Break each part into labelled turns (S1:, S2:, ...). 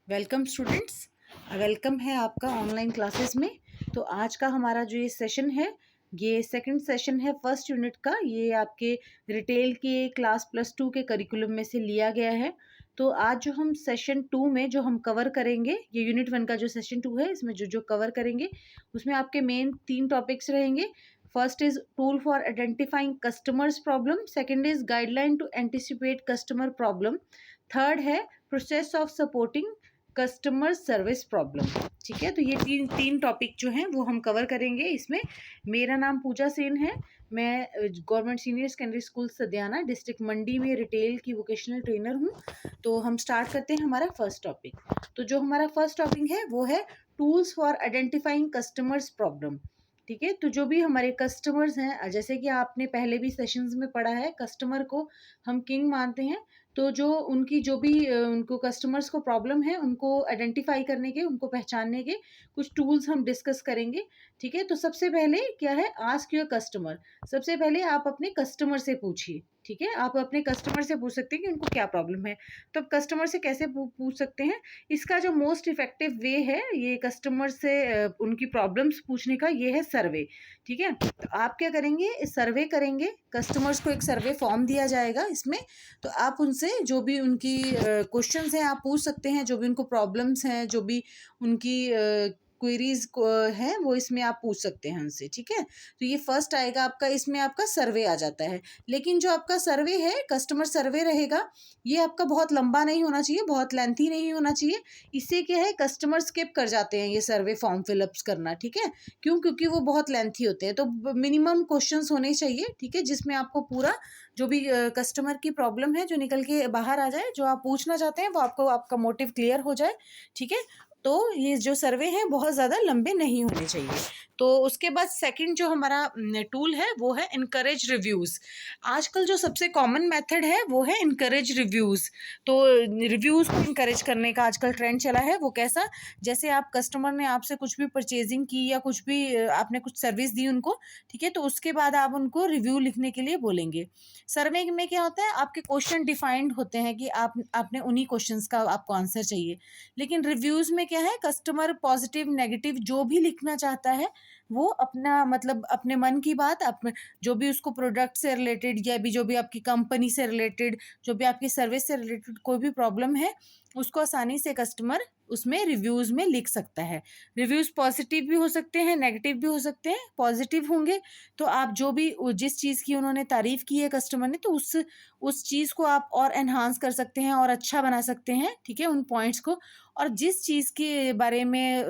S1: Welcome students. Welcome है आपका online classes में। तो आज का हमारा जो ये सेशन है, ये सेकंड सेशन है फर्स्ट यूनिट का। ये आपके रिटेल के क्लास +2 के करिकुलम में से लिया गया है। तो आज जो हम सेशन 2 में जो हम कवर करेंगे, ये यूनिट 1 का जो सेशन 2 है, इसमें जो जो कवर करेंगे उसमें आपके मेन 3 टॉपिक्स रहेंगे। First is tool for identifying customers problem, second is guideline to anticipate customer problem, third है process of supporting customer service problem. ठीक है, तो ये तीन टॉपिक जो हैं वो हम कवर करेंगे इसमें। मेरा नाम पूजा सेन है। मैं government senior secondary school Sadiyana district Mandi में रिटेल की वोकेशनल ट्रेनर हूँ। तो हम स्टार्ट करते हैं हमारा फर्स्ट टॉपिक। तो जो हमारा फर्स्ट टॉपिक है वो है tools for identifying customers problem. ठीक है, तो जो भी हमारे कस्टमर्स हैं, जैसे कि आपने पहले भी सेशंस में पढ़ा है, कस्टमर को हम किंग मानते हैं। तो जो उनकी जो भी उनको कस्टमर्स को प्रॉब्लम है, उनको आइडेंटिफाई करने के, उनको पहचानने के कुछ टूल्स हम डिस्कस करेंगे। ठीक है, तो सबसे पहले क्या है, आस्क योर कस्टमर। सबसे पहले आप अपने कस्टमर से पूछिए। ठीक है, आप अपने कस्टमर से पूछ सकते हैं कि उनको क्या प्रॉब्लम है। तो अब कस्टमर से कैसे पूछ सकते हैं, इसका जो मोस्ट इफेक्टिव वे है ये कस्टमर से उनकी प्रॉब्लम्स पूछने का, ये है सर्वे। ठीक है, तो आप क्या करेंगे, सर्वे करेंगे। कस्टमर्स को एक सर्वे फॉर्म दिया जाएगा इसमें, तो आप उनसे जो भी उनकी क्वेश्चंस हैं आप पूछ सकते हैं, जो भी उनको प्रॉब्लम्स हैं, जो भी उनकी क्वेरीज हैं वो इसमें आप पूछ सकते हैं उनसे। ठीक है, तो ये फर्स्ट आएगा आपका, इसमें आपका सर्वे आ जाता है। लेकिन जो आपका सर्वे है, कस्टमर सर्वे रहेगा, ये आपका बहुत लंबा नहीं होना चाहिए, बहुत लेंथी नहीं होना चाहिए। इससे क्या है, कस्टमर स्किप कर जाते हैं ये सर्वे फॉर्म फिलअप्स करना। ठीक है, क्योंकि वो बहुत लेंथी होते हैं। तो मिनिमम क्वेश्चंस होने चाहिए। ठीक है, जिसमें आपको पूरा जो भी कस्टमर की प्रॉब्लम है जो निकल के बाहर आ जाए, जो आप पूछना चाहते हैं वो आपको, आपका मोटिव क्लियर हो जाए। ठीक है, तो ये जो सर्वे हैं बहुत ज़्यादा लंबे नहीं होने चाहिए। तो उसके बाद सेकंड जो हमारा टूल है वो है इनकरेज रिव्यूज़। आजकल जो सबसे कॉमन मेथड है वो है इनकरेज रिव्यूज़। तो रिव्यूज़ को इनकरेज करने का आजकल ट्रेंड चला है। वो कैसा, जैसे आप कस्टमर ने आपसे कुछ भी परचेजिंग की या कुछ भी आपने कुछ सर्विस दी उनको। ठीक है, तो उसके बाद आप उनको रिव्यू लिखने के लिए बोलेंगे। सर्वे में क्या होता है, आपके क्वेश्चन डिफाइंड होते हैं कि आपने उन्हीं क्वेश्चंस का आपको आंसर चाहिए। लेकिन रिव्यूज़ में क्या है, कस्टमर पॉजिटिव नेगेटिव जो भी लिखना चाहता है वो अपना, मतलब अपने मन की बात, जो भी उसको प्रोडक्ट से रिलेटेड या भी जो भी आपकी कंपनी से रिलेटेड, जो भी आपकी सर्विस से रिलेटेड कोई भी प्रॉब्लम है, उसको आसानी से कस्टमर उसमें रिव्यूज़ में लिख सकता है। रिव्यूज़ पॉजिटिव भी हो सकते हैं, नेगेटिव भी हो सकते हैं। पॉजिटिव होंगे तो आप जो भी जिस चीज़ की उन्होंने तारीफ़ की है कस्टमर ने, तो उस चीज़ को आप और एनहांस कर सकते हैं और अच्छा बना सकते हैं। ठीक है, उन पॉइंट्स को। और जिस चीज़ के बारे में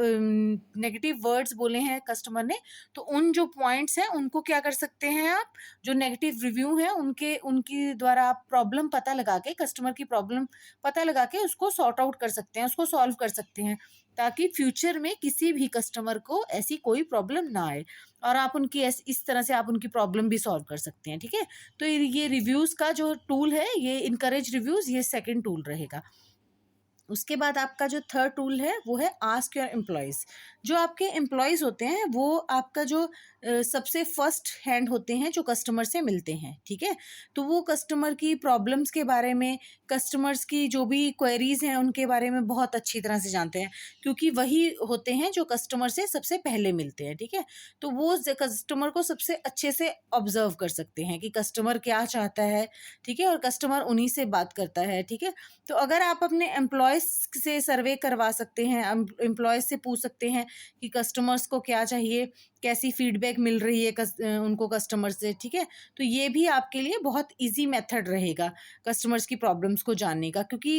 S1: नेगेटिव वर्ड्स बोले हैं कस्टमर ने, तो उन जो पॉइंट्स हैं उनको क्या कर सकते हैं आप, जो नेगेटिव रिव्यू हैं उनकी द्वारा आप प्रॉब्लम पता लगा के, कस्टमर की प्रॉब्लम पता लगा के उसको सॉर्ट आउट कर सकते हैं, उसको सॉल्व कर सकते हैं, ताकि फ्यूचर में किसी भी कस्टमर को ऐसी कोई प्रॉब्लम ना आए और आप उनकी इस तरह से आप उनकी प्रॉब्लम भी सॉल्व कर सकते हैं। ठीक है, तो ये रिव्यूज़ का जो टूल है, ये इनकरेज रिव्यूज़, ये सेकंड टूल रहेगा। उसके बाद आपका जो थर्ड टूल है वो है आस्क योर एम्प्लॉयज़। जो आपके एम्प्लॉयज़ होते हैं वो आपका जो सबसे फर्स्ट हैंड होते हैं जो कस्टमर से मिलते हैं। ठीक है, तो वो कस्टमर की प्रॉब्लम्स के बारे में, कस्टमर्स की जो भी क्वेरीज़ हैं उनके बारे में बहुत अच्छी तरह से जानते हैं, क्योंकि वही होते हैं जो कस्टमर से सबसे पहले मिलते हैं। ठीक है, तो वो कस्टमर को सबसे अच्छे से ऑब्जर्व कर सकते हैं कि कस्टमर क्या चाहता है। ठीक है, और कस्टमर उन्हीं से बात करता है। ठीक है, तो अगर आप अपने एम्प्लॉयज़ से सर्वे करवा सकते हैं, एम्प्लॉयज़ से पूछ सकते हैं कि कस्टमर्स को क्या चाहिए, कैसी फीडबैक मिल रही है उनको कस्टमर से। ठीक है, तो ये भी आपके लिए बहुत इजी मेथड रहेगा कस्टमर्स की प्रॉब्लम्स को जानने का, क्योंकि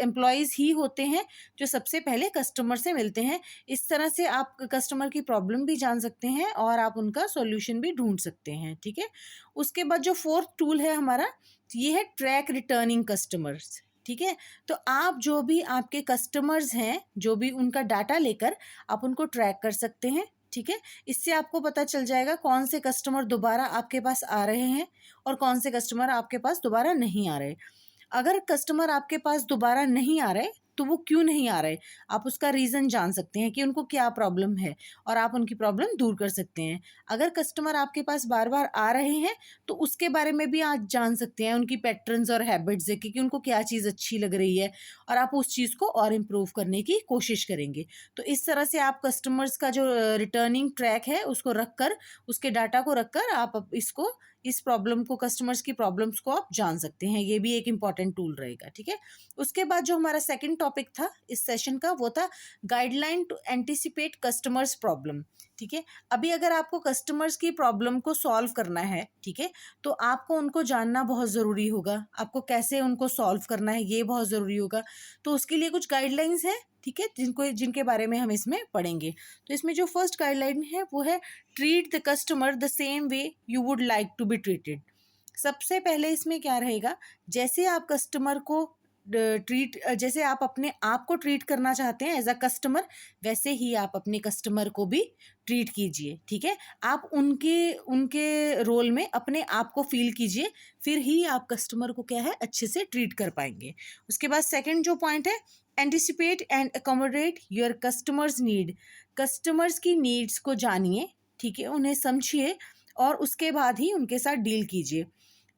S1: एम्प्लॉयज़ ही होते हैं जो सबसे पहले कस्टमर से मिलते हैं। इस तरह से आप कस्टमर की प्रॉब्लम भी जान सकते हैं और आप उनका सॉल्यूशन भी ढूंढ सकते हैं। ठीक है, उसके बाद जो फोर्थ टूल है हमारा, ये है ट्रैक रिटर्निंग कस्टमर्स। ठीक है, तो आप जो भी आपके कस्टमर्स हैं, जो भी उनका डाटा लेकर आप उनको ट्रैक कर सकते हैं। ठीक है, इससे आपको पता चल जाएगा कौन से कस्टमर दोबारा आपके पास आ रहे हैं और कौन से कस्टमर आपके पास दोबारा नहीं आ रहे। अगर कस्टमर आपके पास दोबारा नहीं आ रहे, तो वो क्यों नहीं आ रहे, आप उसका रीज़न जान सकते हैं कि उनको क्या प्रॉब्लम है और आप उनकी प्रॉब्लम दूर कर सकते हैं। अगर कस्टमर आपके पास बार बार आ रहे हैं तो उसके बारे में भी आप जान सकते हैं, उनकी पैटर्न्स और हैबिट्स है कि उनको क्या चीज़ अच्छी लग रही है और आप उस चीज़ को और इम्प्रूव करने की कोशिश करेंगे। तो इस तरह से आप कस्टमर्स का जो रिटर्निंग ट्रैक है उसको रख कर, उसके डाटा को रख कर आप इसको, इस प्रॉब्लम को, कस्टमर्स की प्रॉब्लम्स को आप जान सकते हैं। ये भी एक इम्पॉर्टेंट टूल रहेगा, ठीक है। उसके बाद जो हमारा सेकंड टॉपिक था इस सेशन का वो था guideline to anticipate customers problem, ठीक है। अभी अगर आपको कस्टमर्स की प्रॉब्लम को सॉल्व करना है, ठीक है, तो आपको उनको जानना बहुत ज़रूरी होगा, आपको कैसे उनको सॉल्व करना है ये बहुत ज़रूरी होगा। तो उसके लिए कुछ गाइडलाइंस हैं, ठीक है, जिनके बारे में हम इसमें पढ़ेंगे। तो इसमें जो फर्स्ट गाइडलाइन है वो है treat the customer the same way you would like to be treated. सबसे पहले इसमें क्या रहेगा, जैसे आप कस्टमर को जैसे आप अपने आप को ट्रीट करना चाहते हैं एज अ कस्टमर, वैसे ही आप अपने कस्टमर को भी ट्रीट कीजिए, ठीक है। आप उनके उनके रोल में अपने आप को फील कीजिए, फिर ही आप कस्टमर को क्या है अच्छे से ट्रीट कर पाएंगे। उसके बाद सेकंड जो पॉइंट है, anticipate and accommodate your customers need. Customers की नीड्स को जानिए, ठीक है, उन्हें समझिए और उसके बाद ही उनके साथ डील कीजिए।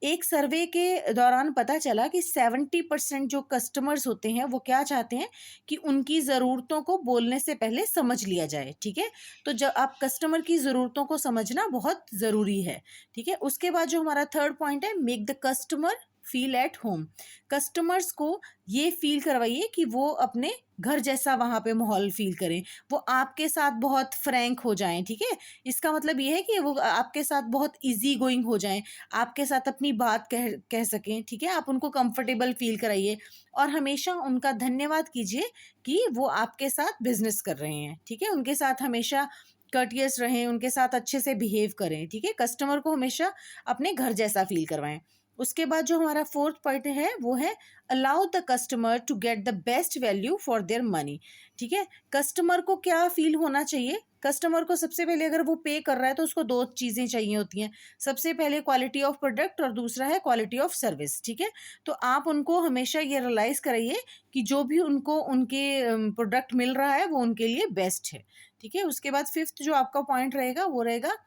S1: एक सर्वे के दौरान पता चला कि 70% जो कस्टमर्स होते हैं वो क्या चाहते हैं कि उनकी ज़रूरतों को बोलने से पहले समझ लिया जाए, ठीक है। तो जब आप कस्टमर की ज़रूरतों को समझना बहुत ज़रूरी है, ठीक है। उसके बाद जो हमारा थर्ड पॉइंट है, make the customer feel at home. Customers को ये फील करवाइए कि वो अपने घर जैसा वहाँ पे माहौल फील करें, वो आपके साथ बहुत फ्रैंक हो जाएं, ठीक है। इसका मतलब ये है कि वो आपके साथ बहुत इजी गोइंग हो जाएं, आपके साथ अपनी बात कह सकें, ठीक है। आप उनको कंफर्टेबल फील कराइए और हमेशा उनका धन्यवाद कीजिए कि वो आपके साथ बिजनेस कर रहे हैं, ठीक है। उनके साथ हमेशा कर्टियस रहें, उनके साथ अच्छे से बिहेव करें, ठीक है। कस्टमर को हमेशा अपने घर जैसा फील करवाएं। उसके बाद जो हमारा फोर्थ पॉइंट है वो है allow the customer to get the best value for their money, ठीक है। कस्टमर को क्या फील होना चाहिए, कस्टमर को सबसे पहले अगर वो पे कर रहा है तो उसको दो चीज़ें चाहिए होती हैं। सबसे पहले क्वालिटी ऑफ प्रोडक्ट और दूसरा है क्वालिटी ऑफ सर्विस, ठीक है। तो आप उनको हमेशा ये रियलाइज़ कराइए कि जो भी उनको उनके प्रोडक्ट मिल रहा है वो उनके लिए बेस्ट है, ठीक है। उसके बाद फिफ्थ जो आपका पॉइंट रहेगा वो रहेगा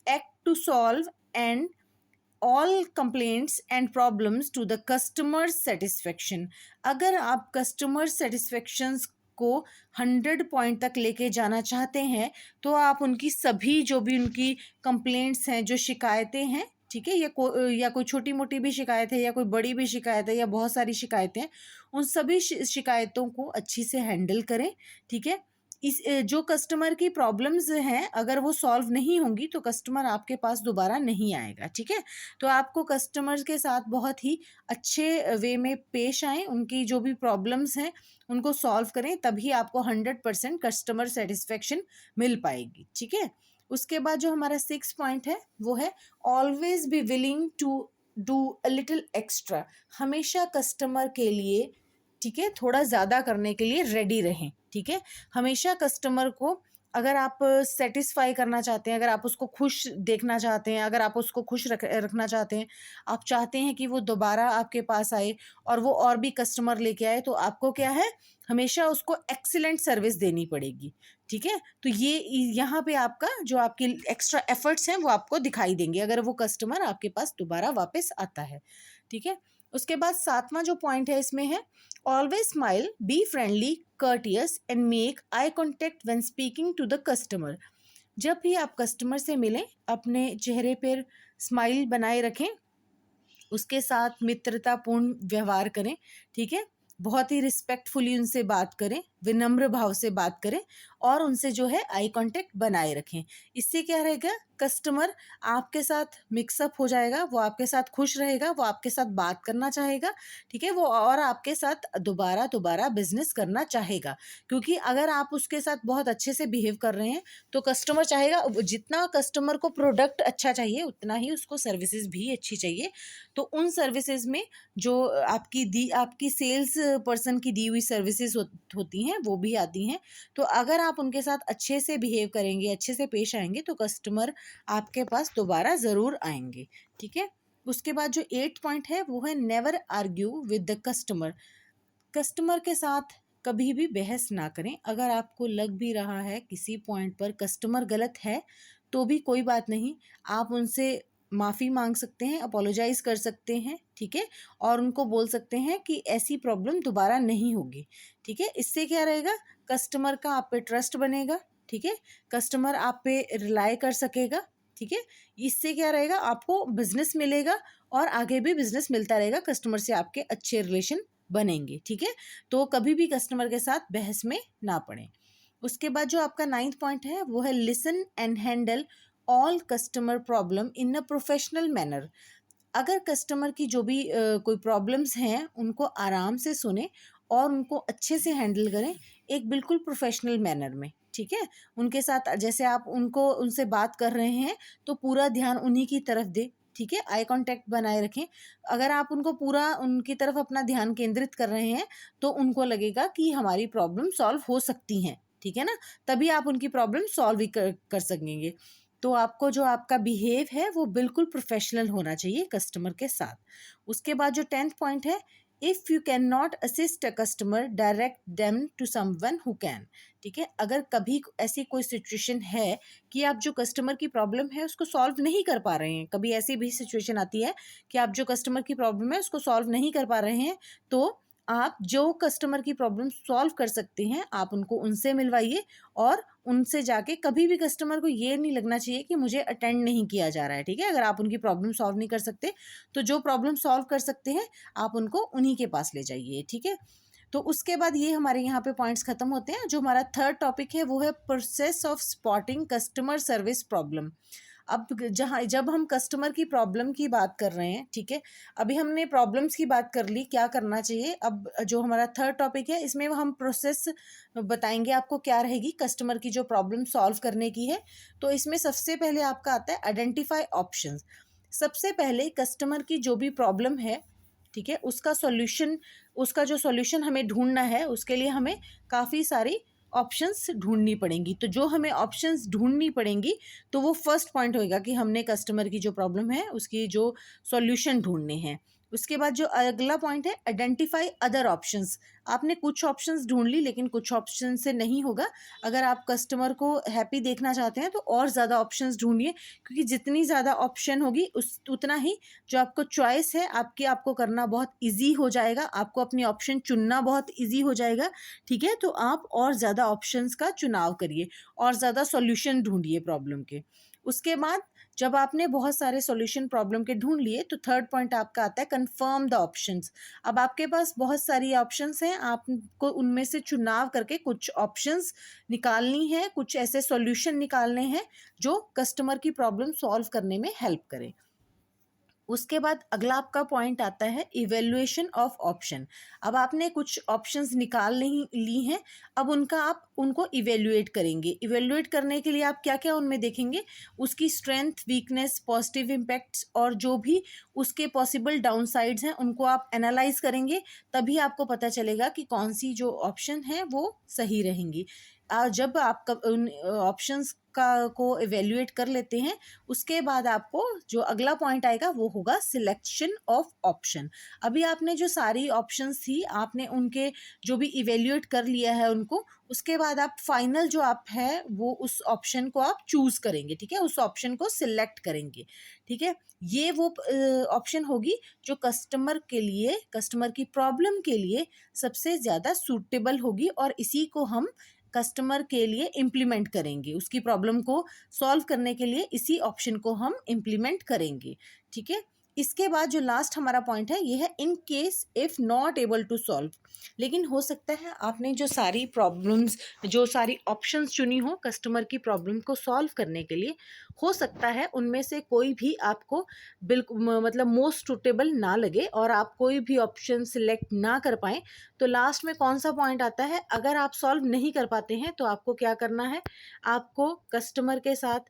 S1: act to solve and all complaints and problems to the customer satisfaction. अगर आप कस्टमर सेटिस्फेक्शंस को 100 पॉइंट तक लेके जाना चाहते हैं तो आप उनकी सभी जो भी उनकी कंप्लेंट्स हैं, जो शिकायतें हैं, ठीक है, या कोई छोटी मोटी भी शिकायत है या कोई बड़ी भी शिकायत है या बहुत सारी शिकायतें हैं, उन सभी शिकायतों को अच्छी से हैंडल करें, ठीक है। जो कस्टमर की प्रॉब्लम्स हैं अगर वो सॉल्व नहीं होंगी तो कस्टमर आपके पास दोबारा नहीं आएगा, ठीक है। तो आपको कस्टमर्स के साथ बहुत ही अच्छे वे में पेश आएँ, उनकी जो भी प्रॉब्लम्स हैं उनको सॉल्व करें, तभी आपको 100% कस्टमर सेटिस्फेक्शन मिल पाएगी, ठीक है। उसके बाद जो हमारा 6 पॉइंट है वो है always be willing to do a little extra. हमेशा कस्टमर के लिए, ठीक है, थोड़ा ज़्यादा करने के लिए रेडी रहें, ठीक है। हमेशा कस्टमर को अगर आप सेटिस्फाई करना चाहते हैं, अगर आप उसको खुश देखना चाहते हैं, अगर आप उसको खुश रखना चाहते हैं, आप चाहते हैं कि वो दोबारा आपके पास आए और वो और भी कस्टमर लेके आए, तो आपको क्या है हमेशा उसको एक्सीलेंट सर्विस देनी पड़ेगी, ठीक है। तो ये यहाँ पे आपका जो आपके एक्स्ट्रा एफर्ट्स हैं वो आपको दिखाई देंगे अगर वो कस्टमर आपके पास दोबारा वापस आता है, ठीक है। उसके बाद 7वां जो पॉइंट है इसमें है always smile, be friendly, courteous and make eye contact when speaking to the customer. जब भी आप कस्टमर से मिलें अपने चेहरे पर स्माइल बनाए रखें, उसके साथ मित्रतापूर्ण व्यवहार करें, ठीक है। बहुत ही रिस्पेक्टफुली उनसे बात करें, विनम्र भाव से बात करें और उनसे जो है आई कांटेक्ट बनाए रखें। इससे क्या रहेगा, कस्टमर आपके साथ मिक्सअप हो जाएगा, वो आपके साथ खुश रहेगा, वो आपके साथ बात करना चाहेगा, ठीक है, वो और आपके साथ दोबारा दोबारा बिजनेस करना चाहेगा। क्योंकि अगर आप उसके साथ बहुत अच्छे से बिहेव कर रहे हैं तो कस्टमर चाहेगा, जितना कस्टमर को प्रोडक्ट अच्छा चाहिए उतना ही उसको सर्विसेज भी अच्छी चाहिए। तो उन सर्विसेज में जो आपकी सेल्स पर्सन की दी हुई सर्विसेज होती हैं वो भी आती हैं। तो अगर आप उनके साथ अच्छे से बिहेव करेंगे, अच्छे से पेश आएंगे तो कस्टमर आपके पास दोबारा ज़रूर आएंगे, ठीक है। उसके बाद जो 8 पॉइंट है वो है never argue with the customer. Customer के साथ कभी भी बहस ना करें। अगर आपको लग भी रहा है किसी पॉइंट पर कस्टमर गलत है तो भी कोई बात नहीं, आप उनसे माफ़ी मांग सकते हैं, अपोलोजाइज़ कर सकते हैं, ठीक है, और उनको बोल सकते हैं कि ऐसी प्रॉब्लम दोबारा नहीं होगी, ठीक है। इससे क्या रहेगा, कस्टमर का आप पे ट्रस्ट बनेगा, ठीक है, कस्टमर आप पे रिलाई कर सकेगा, ठीक है। इससे क्या रहेगा, आपको बिजनेस मिलेगा और आगे भी बिजनेस मिलता रहेगा, कस्टमर से आपके अच्छे रिलेशन बनेंगे, ठीक है। तो कभी भी कस्टमर के साथ बहस में ना पड़े। उसके बाद जो आपका 9th पॉइंट है वो है listen and handle all customer problem in a professional manner. अगर कस्टमर की जो भी कोई प्रॉब्लम्स हैं उनको आराम से सुने और उनको अच्छे से हैंडल करें, एक बिल्कुल प्रोफेशनल मैनर में, ठीक है। उनके साथ जैसे आप उनसे बात कर रहे हैं तो पूरा ध्यान उन्हीं की तरफ दें, ठीक है, आई कांटेक्ट बनाए रखें। अगर आप उनको पूरा उनकी तरफ अपना ध्यान केंद्रित कर रहे हैं तो उनको लगेगा कि हमारी प्रॉब्लम सॉल्व हो सकती हैं, ठीक है ना, तभी आप उनकी प्रॉब्लम सॉल्व भी कर सकेंगे। तो आपको जो आपका बिहेव है वो बिल्कुल प्रोफेशनल होना चाहिए कस्टमर के साथ। उसके बाद जो 10th पॉइंट है, if you can not assist a customer direct them to someone who can, ठीक है। अगर कभी ऐसी कोई सिचुएशन है कि आप जो कस्टमर की प्रॉब्लम है उसको सॉल्व नहीं कर पा रहे हैं, कभी ऐसी भी सिचुएशन आती है कि आप जो कस्टमर की प्रॉब्लम है उसको सॉल्व नहीं कर पा रहे हैं, तो आप जो कस्टमर की प्रॉब्लम सॉल्व कर सकते हैं आप उनको उनसे मिलवाइए। और उनसे जाके कभी भी कस्टमर को ये नहीं लगना चाहिए कि मुझे अटेंड नहीं किया जा रहा है, ठीक है। अगर आप उनकी प्रॉब्लम सॉल्व नहीं कर सकते तो जो प्रॉब्लम सॉल्व कर सकते हैं आप उनको उन्हीं के पास ले जाइए, ठीक है। तो उसके बाद ये हमारे यहाँ पे पॉइंट्स खत्म होते हैं। जो हमारा 3rd टॉपिक है वो है process of spotting customer service problem. अब जब हम कस्टमर की प्रॉब्लम की बात कर रहे हैं, ठीक है, अभी हमने प्रॉब्लम्स की बात कर ली क्या करना चाहिए। अब जो हमारा 3rd टॉपिक है इसमें हम प्रोसेस बताएंगे आपको क्या रहेगी कस्टमर की जो प्रॉब्लम सॉल्व करने की है। तो इसमें सबसे पहले आपका आता है आइडेंटिफाई ऑप्शंस। सबसे पहले कस्टमर की जो भी प्रॉब्लम है, ठीक है, उसका जो सॉल्यूशन हमें ढूंढना है उसके लिए हमें काफ़ी सारी ऑप्शंस ढूंढनी पड़ेंगी। तो जो हमें ऑप्शंस ढूंढनी पड़ेंगी तो वो फर्स्ट पॉइंट होएगा कि हमने कस्टमर की जो प्रॉब्लम है उसकी जो सॉल्यूशन ढूंढने हैं। उसके बाद जो अगला पॉइंट है आइडेंटिफाई अदर ऑप्शंस। आपने कुछ ऑप्शंस ढूंढ ली लेकिन कुछ ऑप्शन से नहीं होगा। अगर आप कस्टमर को हैप्पी देखना चाहते हैं तो और ज़्यादा ऑप्शंस ढूंढिए, क्योंकि जितनी ज़्यादा ऑप्शन होगी उतना ही जो आपको चॉइस है आपको करना बहुत ईजी हो जाएगा, आपको अपनी ऑप्शन चुनना बहुत ईजी हो जाएगा, ठीक है। तो आप और ज़्यादा ऑप्शंस का चुनाव करिए और ज़्यादा सॉल्यूशन ढूंढिए प्रॉब्लम के। उसके बाद जब आपने बहुत सारे सॉल्यूशन प्रॉब्लम के ढूंढ लिए तो 3rd पॉइंट आपका आता है कंफर्म द ऑप्शंस। अब आपके पास बहुत सारी ऑप्शंस हैं, आपको उनमें से चुनाव करके कुछ ऑप्शंस निकालनी है, कुछ ऐसे सॉल्यूशन निकालने हैं जो कस्टमर की प्रॉब्लम सॉल्व करने में हेल्प करें। उसके बाद अगला आपका पॉइंट आता है इवेल्युएशन ऑफ ऑप्शन। अब आपने कुछ ऑप्शंस निकाल नहीं ली हैं, अब आप उनको इवेल्युएट करेंगे। इवेल्युएट करने के लिए आप क्या क्या उनमें देखेंगे, उसकी स्ट्रेंथ, वीकनेस, पॉजिटिव इम्पैक्ट्स और जो भी उसके पॉसिबल डाउनसाइड्स हैं उनको आप एनालाइज करेंगे। तभी आपको पता चलेगा कि कौन सी जो ऑप्शन है वो सही रहेंगी। जब आप उन ऑप्शंस को इवेल्युएट कर लेते हैं उसके बाद आपको जो अगला पॉइंट आएगा वो होगा सिलेक्शन ऑफ ऑप्शन। अभी आपने जो सारी ऑप्शंस थी आपने उनके जो भी इवेल्युएट कर लिया है उनको, उसके बाद आप फाइनल जो आप है वो उस ऑप्शन को आप चूज करेंगे, ठीक है, उस ऑप्शन को सिलेक्ट करेंगे, ठीक है। ये वो ऑप्शन होगी जो कस्टमर की प्रॉब्लम के लिए सबसे ज़्यादा सूटेबल होगी और इसी को हम कस्टमर के लिए इम्प्लीमेंट करेंगे। उसकी प्रॉब्लम को सॉल्व करने के लिए इसी ऑप्शन को हम इम्प्लीमेंट करेंगे, ठीक है। इसके बाद जो लास्ट हमारा पॉइंट है ये है in case if not able to solve. लेकिन हो सकता है आपने जो सारी ऑप्शंस चुनी हो कस्टमर की प्रॉब्लम को सॉल्व करने के लिए, हो सकता है उनमें से कोई भी आपको बिल्कुल मतलब मोस्ट सूटेबल ना लगे और आप कोई भी ऑप्शन सिलेक्ट ना कर पाएँ। तो लास्ट में कौन सा पॉइंट आता है, अगर आप सॉल्व नहीं कर पाते हैं तो आपको क्या करना है, आपको कस्टमर के साथ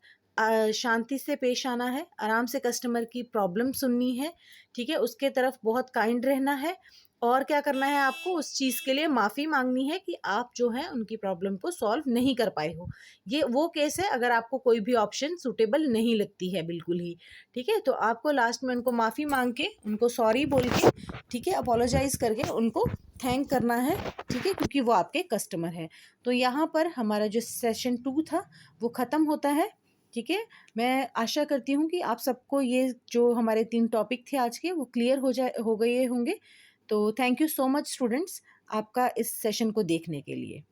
S1: शांति से पेश आना है, आराम से कस्टमर की प्रॉब्लम सुननी है, ठीक है, उसके तरफ बहुत काइंड रहना है और क्या करना है आपको, उस चीज़ के लिए माफ़ी मांगनी है कि आप जो है उनकी प्रॉब्लम को सॉल्व नहीं कर पाए हो। ये वो केस है अगर आपको कोई भी ऑप्शन सूटेबल नहीं लगती है बिल्कुल ही, ठीक है? तो आपको लास्ट में उनको माफ़ी मांग के, उनको सॉरी बोल के, ठीक है, अपोलोजाइज़ करके उनको थैंक करना है, ठीक है, क्योंकि वो आपके कस्टमर हैं। तो यहाँ पर हमारा जो सेशन 2 था वो ख़त्म होता है, ठीक है? मैं आशा करती हूँ कि आप सबको ये जो हमारे 3 टॉपिक थे आज के वो क्लियर हो गए होंगे। तो thank you so much students, आपका इस सेशन को देखने के लिए।